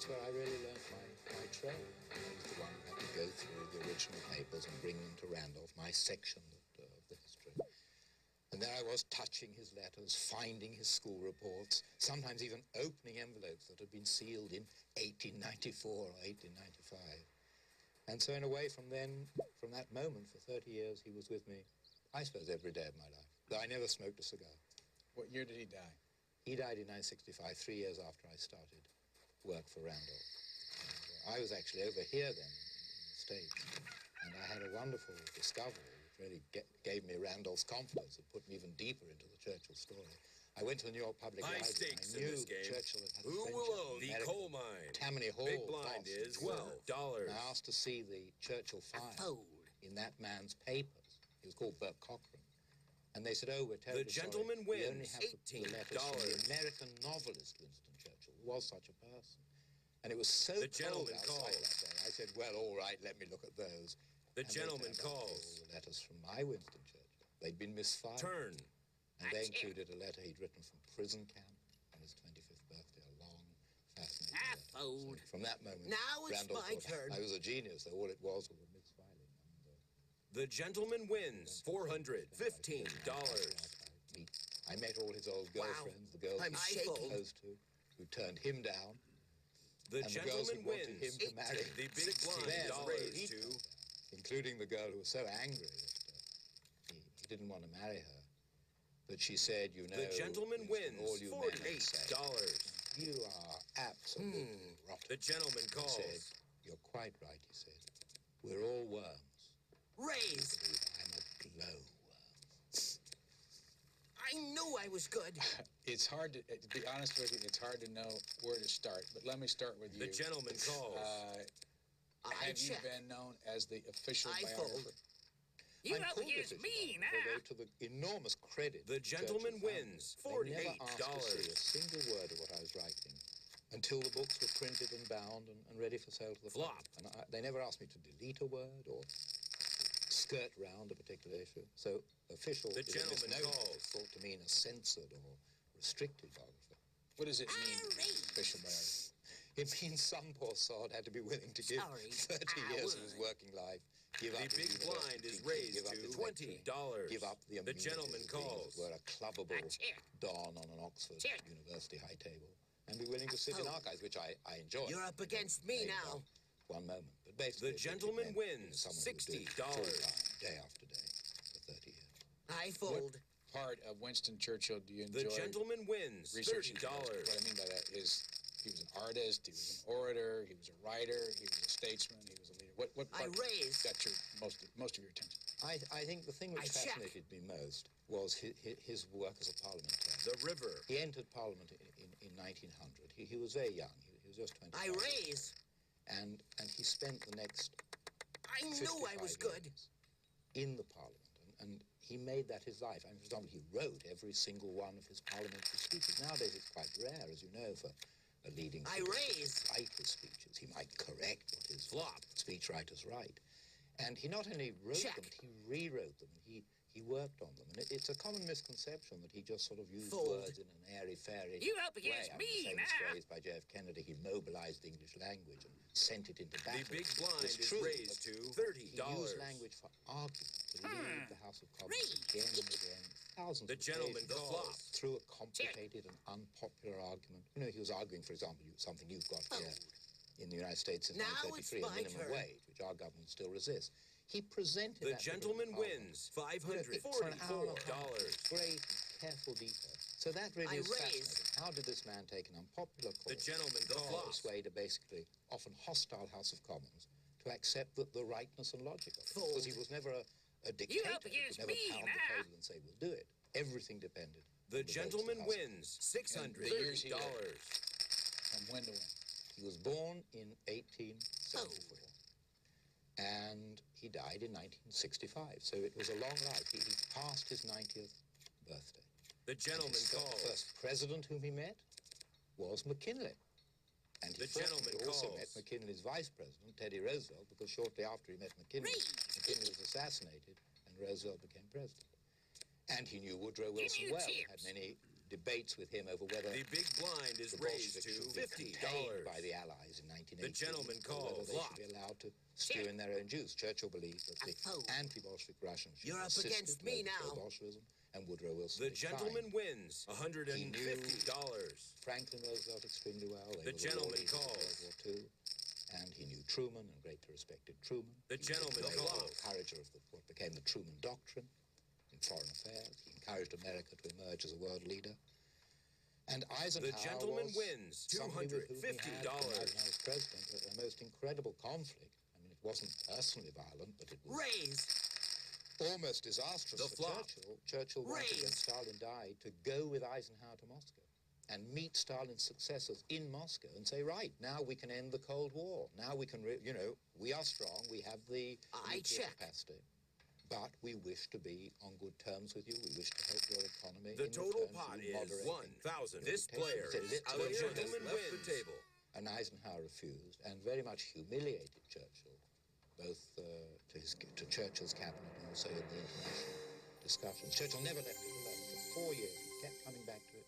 that's where I really learned my trade. I was the one who had to go through the original papers and bring them to Randolph, my section of the history. And there I was, touching his letters, finding his school reports, sometimes even opening envelopes that had been sealed in 1894 or 1895. And so in a way, from that moment, for 30 years, he was with me, I suppose, every day of my life. Though I never smoked a cigar. What year did he die? He died in 1965, 3 years after I started work for Randolph. And, I was actually over here then, in the States, and I had a wonderful discovery which really gave me Randolph's confidence and put me even deeper into the Churchill story. I went to the New York Public Library. Stakes I in knew this game. Churchill had Who will own the coal mine? Tammany Hall. Big blind Boston, is $12. And I asked to see the Churchill file in that man's papers. He was called Burke Cochran. And they said, oh, we're terribly The gentleman sorry. wins We only have the letters from the American novelist Winston Churchill, who was such a person. And it was so cold outside that day. I said, well, all right, let me look at those. The gentleman calls. All the letters from my Winston Churchill. They'd been misfired. Turn. And they included a letter he'd written from prison camp on his 25th birthday, a long, fascinating letter. So from that moment, now it's Randolph my thought turn. I was a genius, though all it was a misfiling. The gentleman wins $415. I met all his old girlfriends, the girls I'm he was shaking. supposed to, who turned him down. The and the girls who gentleman wanted wins him to marry. The big blind $16 raised to, including the girl who was so angry that he didn't want to marry her. But she said, you know, the gentleman wins all you men say, $48. you are absolutely rotten. The gentleman calls. He said, you're quite right, he said. We're all worms. Raise. I'm a glowworm. I knew I was good. It's hard to be honest with you, it's hard to know where to start, but let me start with you. The gentleman calls. Have you been known as the official biographer? fold. You up against me now. Although to the enormous credit The gentleman wins they never $48. asked to see a single word of what I was writing until the books were printed and bound and ready for sale to the Flop. public. And they never asked me to delete a word or skirt round a particular issue. So official The gentleman calls. thought to mean a censored or restricted biographer. What does it mean, official biographer? It means some poor sod had to be willing to give 30 years of his working life, give up The his big university blind is teaching, raised give up to his $20. lecturing, give up the The gentleman amenities of being, calls. as it were, a clubbable don on an Oxford University high table, and be willing to sit in archives, which I enjoy. You're up against me now. One moment, but basically The gentleman wins someone who would do it $60. full-time, day after day, for 30 years. I fold. What part of Winston Churchill do you enjoy? The gentleman wins researching? $30. What I mean by that is he was an artist, he was an orator, he was a writer, he was a statesman, he was a leader. What part got your most of your attention? I think the thing which fascinated me most was his work as a parliamentarian. The river. He entered Parliament in 1900. He was very young. He was just 25. I raise. And he spent the next I knew I was good. years in the Parliament. And he made that his life. I mean, for example, he wrote every single one of his parliamentary speeches. Nowadays, it's quite rare, as you know, for a leading I raise. to write his speeches. He might correct what his speechwriters write. And he not only wrote them, but he rewrote them. And he worked on them. And it's a common misconception that he just sort of used words in an airy-fairy You up against way. me The famous now. phrase by J.F. Kennedy, he mobilized the English language and sent it into battle. The big blind It's is true, raised but to He $30. used language for argument, to lead the House of Commons again and again, thousands The of gentleman pages, calls. through a complicated and unpopular argument. You know, he was arguing, for example, something you've got here in the United States since Now 1933, it's a my minimum turn. wage, which our government still resists. He presented The that to gentleman Parliament, wins for an hour and a half, $544. great and careful detail. So that really I is raise. fascinating. How did this man take an unpopular course, The gentleman to calls. persuade a basically often hostile House of Commons to accept the rightness and logic of it? Fold. Because he was never a dictator. up He against could never me pound now. the table and say, we'll do it. Everything depended. The on votes of gentleman House. wins $630. From when to when? He was born in 1874. And he died in 1965. So it was a long life. He passed his 90th birthday. The gentleman The calls. first president whom he met was McKinley. And he The gentleman also calls. met McKinley's vice president, Teddy Roosevelt, because shortly after he met McKinley, McKinley was assassinated and Roosevelt became president. And he knew Woodrow Wilson well, had many debates with him over whether The big blind is the raised Bolsheviks to should be contained by $50. the Allies in 1918. The gentleman or calls whether they lock. should be allowed to stew in their own juice. Churchill believed that the fool. anti-Bolshevik Russians should You're up assist against it, me overthrow now. Bolshevism, and Woodrow Wilson The gentleman declined. wins $150. Franklin Roosevelt extremely well. The They were gentleman war leaders in calls. World War II. And he knew Truman and greatly respected Truman. The gentleman He was the calls. encourager of what became the Truman Doctrine in foreign affairs. He encouraged America to emerge as a world leader. And Eisenhower The gentleman was wins somebody with whom he had, when $250. Eisenhower was president, a most incredible conflict. I mean, it wasn't personally violent, but it was Raise. almost disastrous The for flop. Churchill. Churchill wanted, when Stalin died, to go with Eisenhower to Moscow and meet Stalin's successors in Moscow and say, right, now we can end the Cold War. Now we can, we are strong, we have the nuclear capacity, but we wish to be on good terms with you. We wish to help your economy. The in total return pot for you is moderating 1,000. This player Say, is let's out go of to gentleman business. left the table. And Eisenhower refused and very much humiliated Churchill, both to Churchill's cabinet and also in the international discussions. Churchill never left it alone. For 4 years, he kept coming back to it,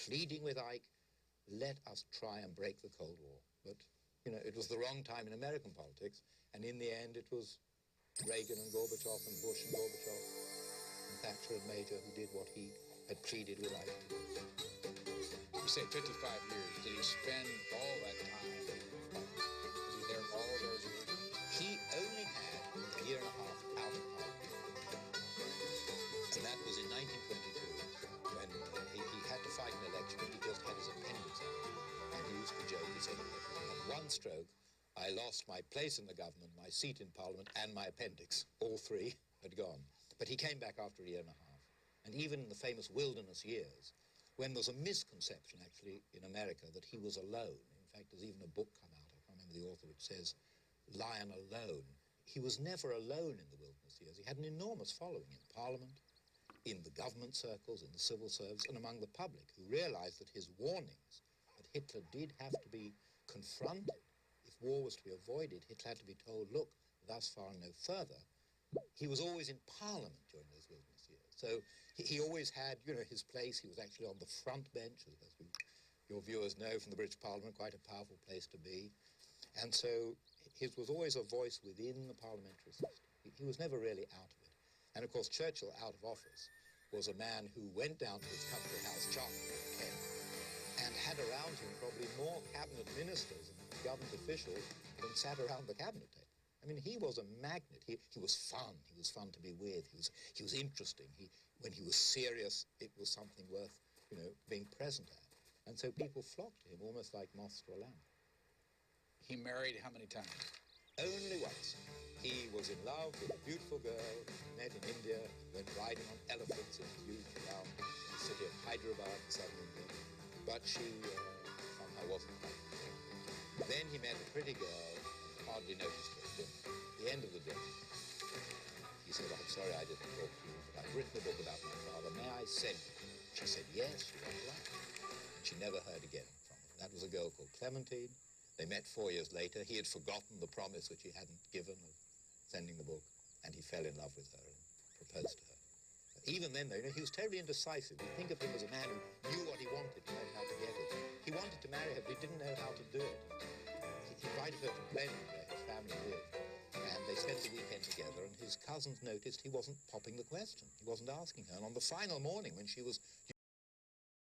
pleading with Ike, let us try and break the Cold War. But, it was the wrong time in American politics, and in the end it was Reagan and Gorbachev and Bush and Gorbachev and Thatcher and Major who did what he had pleaded with Ike to do. You say 55 years. Did he spend all that time? Was he there all those years? He only had a year and a half out of Parliament. And that was in 1922, when he had to fight an election and he just had his appendix out. And he used to joke, he said, at one stroke, I lost my place in the government, my seat in Parliament, and my appendix. All three had gone. But he came back after a year and a half. And even in the famous wilderness years, when there's a misconception, actually, in America that he was alone. In fact, there's even a book come out, I can't remember the author, which says, Lion Alone. He was never alone in the wilderness years. He had an enormous following in Parliament, in the government circles, in the civil service, and among the public, who realized that his warnings that Hitler did have to be confronted. If war was to be avoided, Hitler had to be told, look, thus far and no further. He was always in Parliament during those wilderness years. So he always had, his place. He was actually on the front bench, as your viewers know from the British Parliament, quite a powerful place to be. And so his was always a voice within the parliamentary system. He was never really out of it. And of course, Churchill, out of office, was a man who went down to his country house, Charlton, Kent, and had around him probably more cabinet ministers and government officials than sat around the cabinet table. I mean, he was a magnet. He was fun. He was fun to be with. He was interesting. When he was serious, it was something worth, being present at. And so people flocked to him almost like moths to a lamp. He married how many times? Only once. He was in love with a beautiful girl he met in India, went riding on elephants in the youth around the city of Hyderabad in southern India. But she somehow wasn't quite there. Then he met a pretty girl and hardly noticed her at dinner. At the end of the dinner, he said, I'm sorry I didn't talk to you, but I've written a book about my father. May I send it? She said, yes, she went right. And she never heard again from him. That was a girl called Clementine. They met 4 years later. He had forgotten the promise which he hadn't given of sending the book, and he fell in love with her and proposed to her. Even then, though, he was terribly indecisive. You think of him as a man who knew what he wanted and knew how to get it. He wanted to marry her, but he didn't know how to do it. He invited her to Glenwood, where his family lived, and they spent the weekend together, and his cousins noticed he wasn't popping the question. He wasn't asking her. And on the final morning, when she was